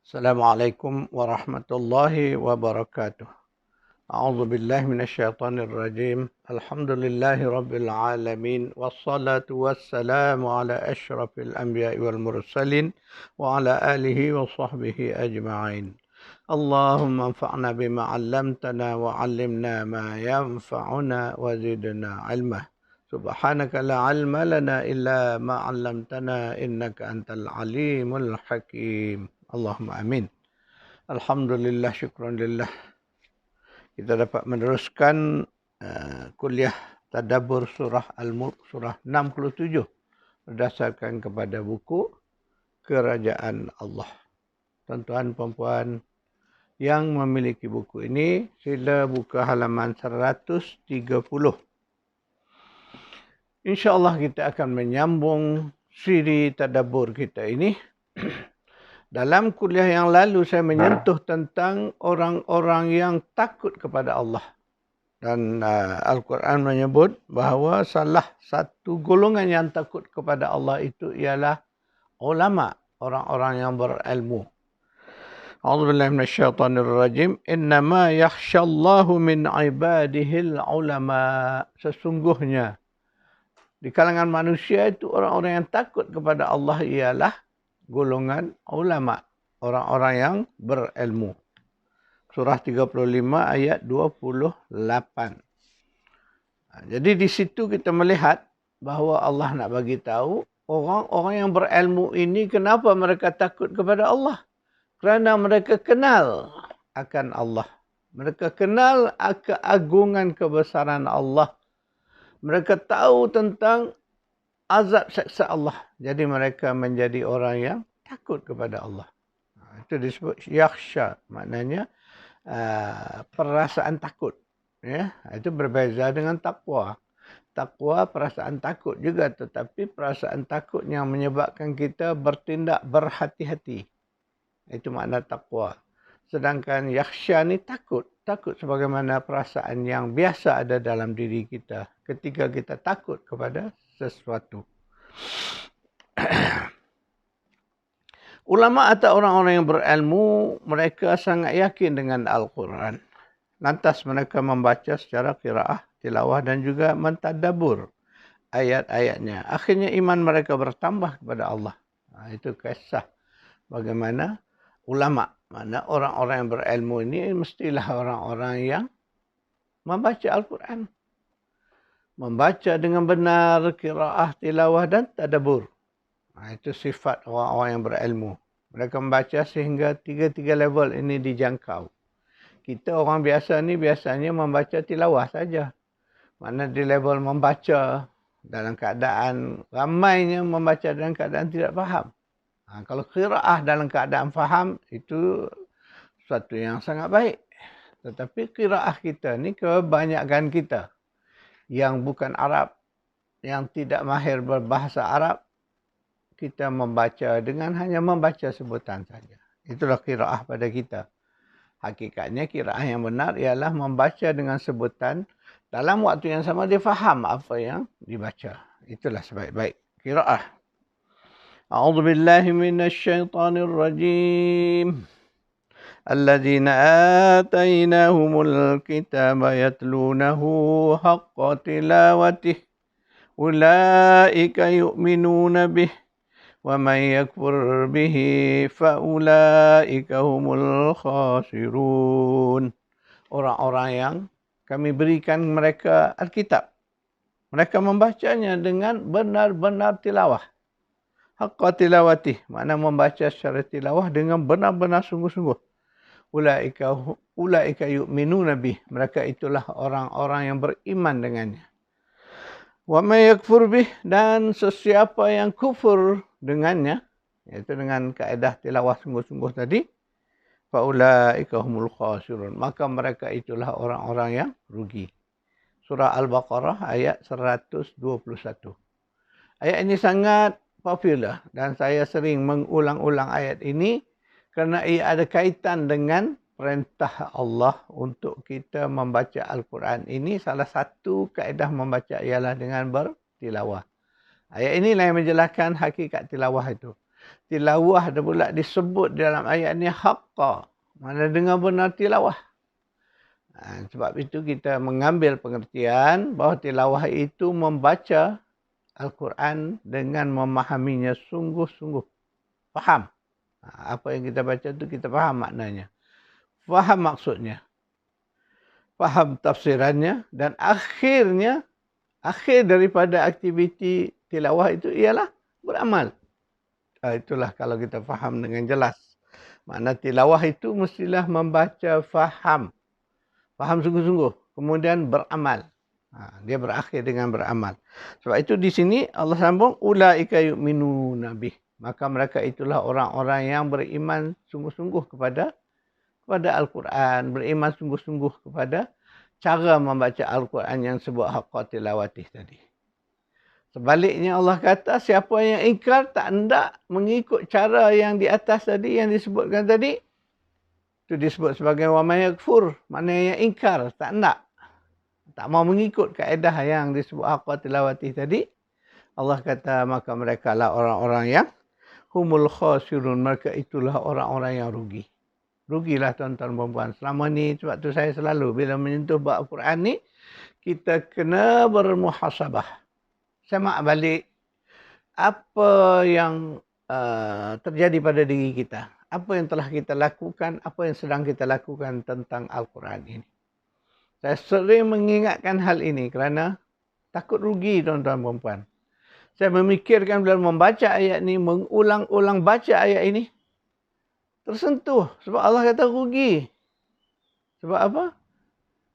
Assalamualaikum warahmatullahi wabarakatuh. A'udzu billahi minasyaitonir rajim. Alhamdulillahi rabbil alamin wassalatu wassalamu ala asyrafil anbiya'i wal mursalin wa ala alihi wa sahbihi ajma'in. Allahumma anfa'na bima 'allamtana wa 'allimna ma yanfa'una wa zidna 'ilma. Subhanaka la 'ilma lana illa ma 'allamtana innaka antal alimul hakim. Allahumma amin. Alhamdulillah, syukran lillah. Kita dapat meneruskan kuliah tadabbur surah Al-Mulk, surah 67 berdasarkan kepada buku Kerajaan Allah. Tuan-tuan, puan-puan yang memiliki buku ini, sila buka halaman 130. InsyaAllah kita akan menyambung siri tadabbur kita ini. Dalam kuliah yang lalu saya menyentuh tentang orang-orang yang takut kepada Allah. Dan Al-Quran menyebut bahawa salah satu golongan yang takut kepada Allah itu ialah ulama, orang-orang yang berilmu. A'udzubillahi minasyaitonirrajim. Innama yakhshallahu min ibadihil ulama. Sesungguhnya di kalangan manusia itu orang-orang yang takut kepada Allah ialah golongan ulama, orang-orang yang berilmu. Surah 35 ayat 28. Jadi di situ kita melihat bahawa Allah nak bagi tahu orang-orang yang berilmu ini kenapa mereka takut kepada Allah. Kerana mereka kenal akan Allah. Mereka kenal keagungan kebesaran Allah. Mereka tahu tentang azab seksa Allah. Jadi mereka menjadi orang yang takut kepada Allah. Itu disebut yakhsha. Maknanya perasaan takut. Ya, itu berbeza dengan takwa. Takwa perasaan takut juga. Tetapi perasaan takut yang menyebabkan kita bertindak berhati-hati. Itu makna takwa. Sedangkan yakhsha ni takut. Takut sebagaimana perasaan yang biasa ada dalam diri kita. Ketika kita takut kepada sesuatu. Ulama atau orang-orang yang berilmu, mereka sangat yakin dengan Al-Quran. Lantas mereka membaca secara qiraah, tilawah dan juga mentadabbur ayat-ayatnya. Akhirnya iman mereka bertambah kepada Allah. Itu kisah bagaimana ulama, mana orang-orang yang berilmu ini mestilah orang-orang yang membaca Al-Quran. Membaca dengan benar, qiraah, tilawah dan tadabbur. Itu sifat orang-orang yang berilmu. Mereka membaca sehingga tiga level ini dijangkau. Kita orang biasa ni biasanya membaca tilawah saja. Mana di level membaca dalam keadaan ramainya membaca dalam keadaan tidak faham. Kalau qiraah dalam keadaan faham itu sesuatu yang sangat baik. Tetapi qiraah kita ni kebanyakan kita yang bukan Arab, yang tidak mahir berbahasa Arab, kita membaca dengan hanya membaca sebutan saja. Itulah qiraah pada kita. Hakikatnya qiraah yang benar ialah membaca dengan sebutan. Dalam waktu yang sama dia faham apa yang dibaca. Itulah sebaik-baik qiraah. A'udzu billahi minasyaitonir rajim. الذين آتيناهم الكتاب يتلونه حق تلاوته أولئك يؤمنون به ومن يكفر به فأولئك هم الخاسرون. Orang-orang yang kami berikan mereka Alkitab. Mereka membacanya dengan benar-benar tilawah. Haqqa tilawatih, makna membaca secara tilawah dengan benar-benar sungguh-sungguh. Ulaika yu'minuna bih. Mereka itulah orang-orang yang beriman dengannya. Wa may yakfur bih, dan sesiapa yang kufur dengannya, iaitu dengan kaedah tilawah sungguh-sungguh tadi, fa ulaika humul khasirun. Maka mereka itulah orang-orang yang rugi. Surah Al-Baqarah ayat 121. Ayat ini sangat popular dan saya sering mengulang-ulang ayat ini kerana ia ada kaitan dengan perintah Allah untuk kita membaca Al-Quran. Ini salah satu kaedah membaca ialah dengan bertilawah. Ayat inilah yang menjelaskan hakikat tilawah itu. Tilawah dah pula disebut dalam ayat ni haqqa. Mana dengar benar tilawah. Sebab itu kita mengambil pengertian bahawa tilawah itu membaca Al-Quran dengan memahaminya sungguh-sungguh. Faham. Apa yang kita baca tu kita faham maknanya. Faham maksudnya. Faham tafsirannya. Dan akhir daripada aktiviti tilawah itu ialah beramal. Itulah kalau kita faham dengan jelas. Makna tilawah itu mestilah membaca faham. Faham sungguh-sungguh. Kemudian beramal. Dia berakhir dengan beramal. Sebab itu di sini Allah sambung. Ulaika yu'minuna bih. Maka mereka itulah orang-orang yang beriman sungguh-sungguh kepada Al-Quran. Beriman sungguh-sungguh kepada cara membaca Al-Quran yang sebut haqqa tilawatih tadi. Sebaliknya Allah kata siapa yang ingkar tak hendak mengikut cara yang di atas tadi, yang disebutkan tadi. Itu disebut sebagai wa may yakfur. Maknanya yang ingkar, tak hendak. Tak mau mengikut kaedah yang disebut haqqa tilawatih tadi. Allah kata maka mereka lah orang-orang yang humul khasirun. Mereka itulah orang-orang yang rugi. Rugilah tuan-tuan dan puan. Selama ni sebab tu saya selalu bila menyentuh bab Al-Quran ni, kita kena bermuhasabah. Semak balik apa yang terjadi pada diri kita. Apa yang telah kita lakukan, apa yang sedang kita lakukan tentang Al-Quran ini. Saya sering mengingatkan hal ini kerana takut rugi tuan-tuan dan puan. Saya memikirkan bila membaca ayat ini, mengulang-ulang baca ayat ini, tersentuh. Sebab Allah kata rugi. Sebab apa?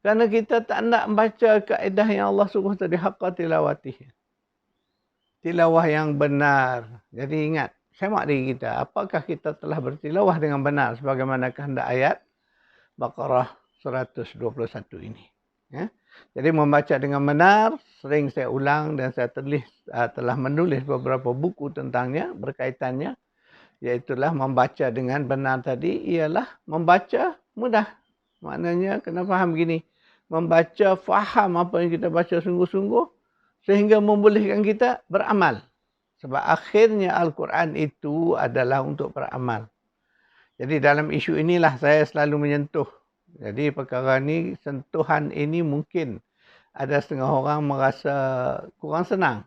Kerana kita tak nak membaca kaedah yang Allah suruh tadi, haqqa tilawatih. Tilawah yang benar. Jadi ingat, semak diri kita. Apakah kita telah bertilawah dengan benar sebagaimana kehendak ayat Baqarah 121 ini. Ya? Jadi membaca dengan benar, sering saya ulang dan saya telah menulis beberapa buku tentangnya, berkaitannya. Iaitulah membaca dengan benar tadi ialah membaca mudah. Maknanya kena faham begini. Membaca faham apa yang kita baca sungguh-sungguh sehingga membolehkan kita beramal. Sebab akhirnya Al-Quran itu adalah untuk beramal. Jadi dalam isu inilah saya selalu menyentuh. Jadi perkara ni, sentuhan ini mungkin ada setengah orang merasa kurang senang.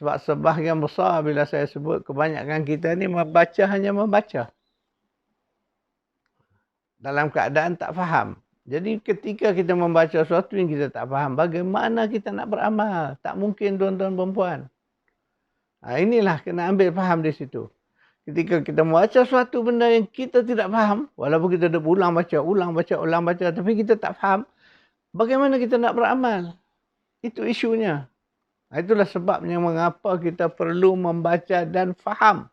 Sebab sebahagian besar bila saya sebut kebanyakan kita ni hanya membaca. Dalam keadaan tak faham. Jadi ketika kita membaca sesuatu yang kita tak faham, bagaimana kita nak beramal? Tak mungkin tuan-tuan dan puan. Inilah kena ambil faham di situ. Ketika kita membaca suatu benda yang kita tidak faham, walaupun kita dah ulang baca, tapi kita tak faham, bagaimana kita nak beramal? Itu isunya. Itulah sebabnya mengapa kita perlu membaca dan faham.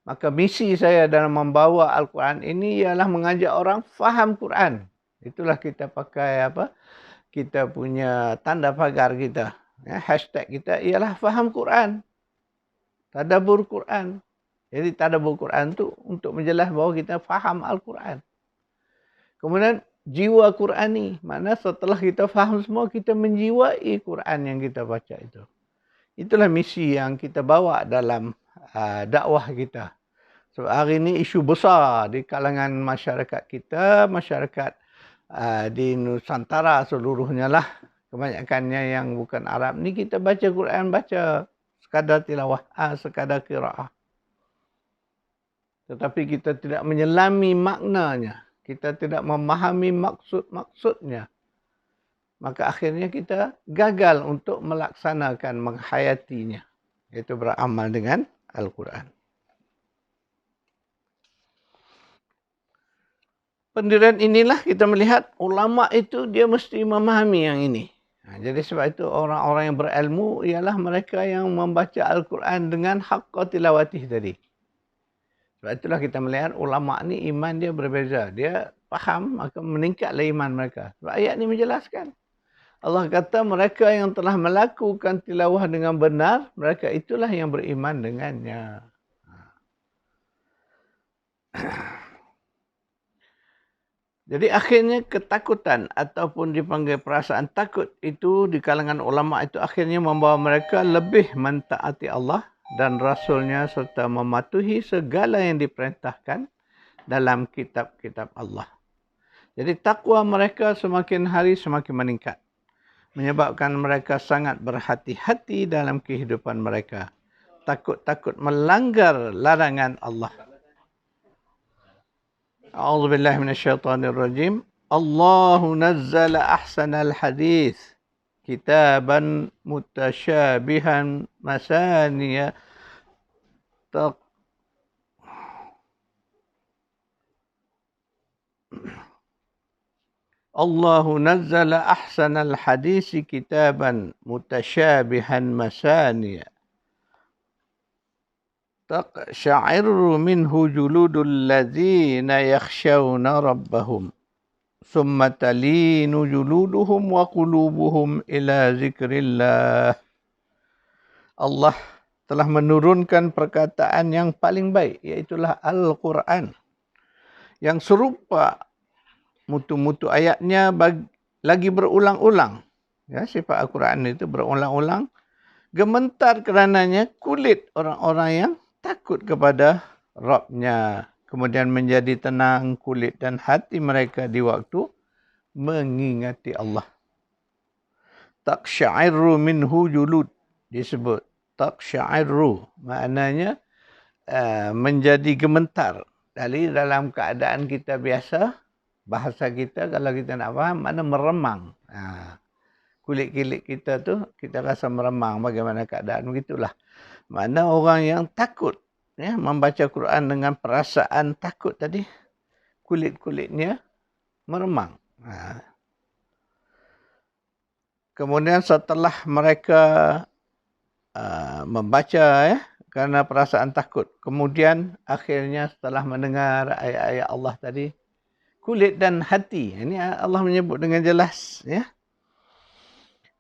Maka misi saya dalam membawa Al-Quran ini ialah mengajak orang faham Quran. Itulah kita pakai kita punya tanda pagar kita. Hashtag kita ialah faham Quran. Tadabbur Quran. Jadi tadabbur Quran tu untuk menjelas bahawa kita faham Al-Quran. Kemudian jiwa Qurani. Maknanya setelah kita faham semua, kita menjiwai Quran yang kita baca itu. Itulah misi yang kita bawa dalam dakwah kita. So, hari ini isu besar di kalangan masyarakat kita, masyarakat di Nusantara seluruhnya lah. Kebanyakannya yang bukan Arab ni kita baca Quran, baca sekadar tilawah, sekadar qiraah. Tetapi kita tidak menyelami maknanya. Kita tidak memahami maksud-maksudnya. Maka akhirnya kita gagal untuk melaksanakan, menghayatinya. Iaitu beramal dengan Al-Quran. Pendirian inilah kita melihat ulama itu dia mesti memahami yang ini. Jadi sebab itu orang-orang yang berilmu ialah mereka yang membaca Al-Quran dengan haqqa tilawatih tadi. Sebab itulah kita melihat ulama ni iman dia berbeza. Dia faham maka meningkatlah iman mereka. Sebab ayat ni menjelaskan. Allah kata mereka yang telah melakukan tilawah dengan benar, mereka itulah yang beriman dengannya. Jadi akhirnya ketakutan ataupun dipanggil perasaan takut itu di kalangan ulama itu akhirnya membawa mereka lebih mentaati Allah dan Rasulnya serta mematuhi segala yang diperintahkan dalam kitab-kitab Allah. Jadi takwa mereka semakin hari semakin meningkat, menyebabkan mereka sangat berhati-hati dalam kehidupan mereka. Takut-takut melanggar larangan Allah. A'udzu billahi minasyaitonir rajim. Allahu nazzala ahsanal hadits kitaban mutasyabihan masaniya Allahu nazzala ahsanal hadisi kitaban mutasyabihan masaniya taqsha'irru minhu juludul ladzina yakhshawna rabbahum thumma talinu juluduhum wa qulubuhum ila zikrillah. Allah telah menurunkan perkataan yang paling baik, iaitulah Al-Quran, yang serupa mutu-mutu ayatnya lagi berulang-ulang. Ya, sifat Al-Quran itu berulang-ulang. Gementar kerananya kulit orang-orang yang takut kepada Rabb-nya. Kemudian menjadi tenang kulit dan hati mereka di waktu mengingati Allah. Taqsha'irru minhu julud disebut. Taqsha'irru maknanya menjadi gementar. Dari dalam keadaan kita biasa, bahasa kita kalau kita nak faham, mana meremang. Kulit-kulit kita tu, kita rasa meremang. Bagaimana keadaan begitulah. Mana orang yang takut, ya, membaca Quran dengan perasaan takut tadi, kulit-kulitnya meremang. Kemudian setelah mereka membaca, ya, kerana perasaan takut. Kemudian akhirnya setelah mendengar ayat-ayat Allah tadi, kulit dan hati. Ini Allah menyebut dengan jelas, ya.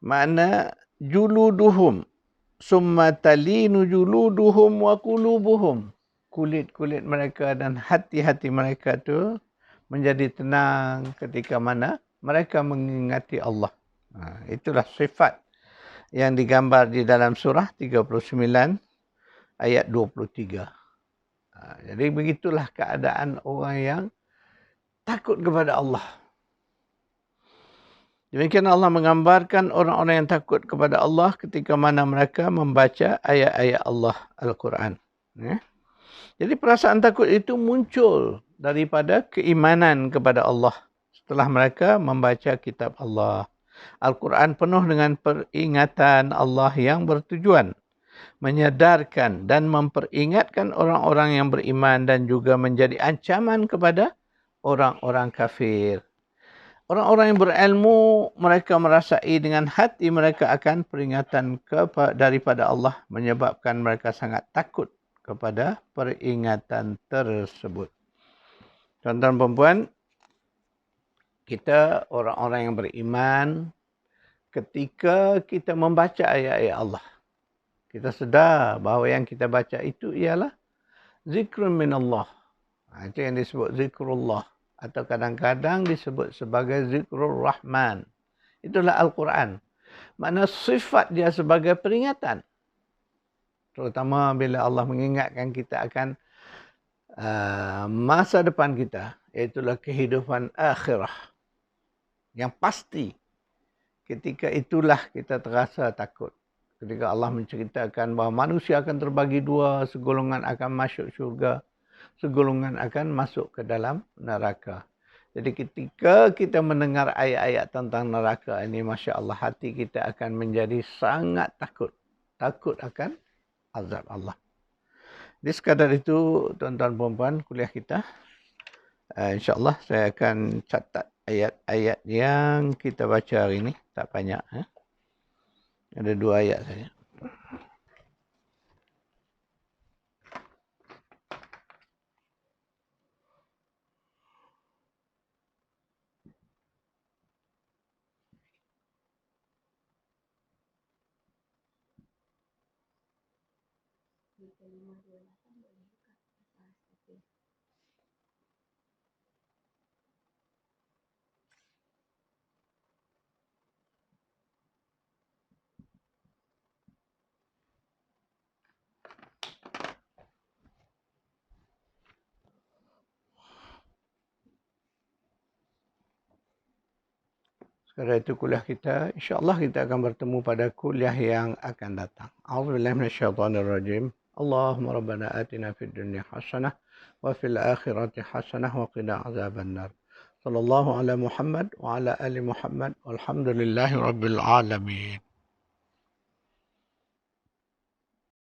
Makna juluduhum summa talinu juluduhum wa qulubuhum. Kulit-kulit mereka dan hati-hati mereka tu menjadi tenang ketika mana mereka mengingati Allah. Itulah sifat yang digambar di dalam surah 39 ayat 23. Jadi begitulah keadaan orang yang takut kepada Allah. Demikian Allah menggambarkan orang-orang yang takut kepada Allah ketika mana mereka membaca ayat-ayat Allah Al-Quran. Ya. Jadi perasaan takut itu muncul daripada keimanan kepada Allah setelah mereka membaca kitab Allah. Al-Quran penuh dengan peringatan Allah yang bertujuan menyadarkan dan memperingatkan orang-orang yang beriman dan juga menjadi ancaman kepada orang-orang kafir. Orang-orang yang berilmu, mereka merasai dengan hati mereka akan peringatan daripada Allah, menyebabkan mereka sangat takut kepada peringatan tersebut. Tuan-tuan dan puan, kita orang-orang yang beriman, ketika kita membaca ayat-ayat Allah, kita sedar bahawa yang kita baca itu ialah zikrun minallah. Itu yang disebut zikrullah. Atau kadang-kadang disebut sebagai zikrul rahman. Itulah Al-Quran. Makna sifat dia sebagai peringatan. Terutama bila Allah mengingatkan kita akan masa depan kita. Iaitulah kehidupan akhirah. Yang pasti. Ketika itulah kita terasa takut. Ketika Allah menceritakan bahawa manusia akan terbagi dua. Segolongan akan masuk syurga. Segolongan akan masuk ke dalam neraka. Jadi ketika kita mendengar ayat-ayat tentang neraka ini, Masya Allah, hati kita akan menjadi sangat takut. Takut akan azab Allah. Jadi sekadar itu, tuan-tuan dan puan, kuliah kita. InsyaAllah saya akan catat ayat-ayat yang kita baca hari ini. Tak banyak. Ada 2 ayat saja. Sekadar itu kuliah kita. InsyaAllah kita akan bertemu pada kuliah yang akan datang. A'udzubillahi minasyaitonirrajim. Allahumma rabbana atina fid dunya hasanah wa fil akhirati hasanah wa qina azabannar. Sallallahu ala Muhammad wa ala ali Muhammad walhamdulillahi rabbil alamin.